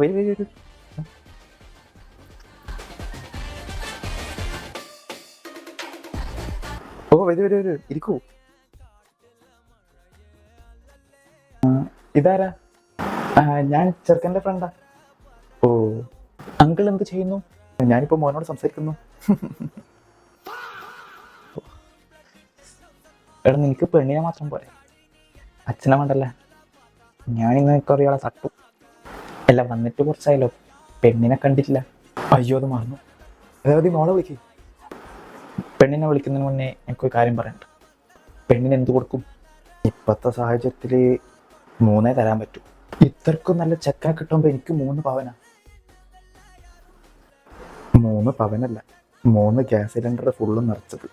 വരൂ വരൂ വരൂ. ഓ വരൂ വരൂ വരൂ, ഇരിക്കൂ. ഇതാരാ? ഞാൻ ചെറുക്കൻ്റെ ഫ്രണ്ടാ. ഓ, അങ്കിൾ എന്ത് ചെയ്യുന്നു? ഞാനിപ്പോ മോനോട് സംസാരിക്കുന്നു. എടാ, നിനക്ക് പെണ്ണിനെ മാത്രം പോരെ, അച്ഛനെ വേണ്ടല്ലേ? ഞാനിന്ന് കുറേയാളെ തട്ടു. അല്ല, വന്നിട്ട് കുറച്ചായല്ലോ, പെണ്ണിനെ കണ്ടിട്ടില്ല. അയ്യോ, അത് മറന്നു. അതായത് മോളെ വിളിക്ക്. പെണ്ണിനെ വിളിക്കുന്നതിന് മുന്നേ എനിക്കൊരു കാര്യം പറയണ്ട. പെണ്ണിന് എന്ത് കൊടുക്കും? ഇപ്പോഴത്തെ സാഹചര്യത്തിൽ 3 തരാൻ പറ്റൂ. ഇത്രക്കും നല്ല ചെക്കനെ കിട്ടുമ്പോൾ എനിക്ക് 3 പവനാ. 3 പവനല്ല, 3 ഗ്യാസ് സിലിണ്ടർ ഫുള്ളും നിറച്ചത്.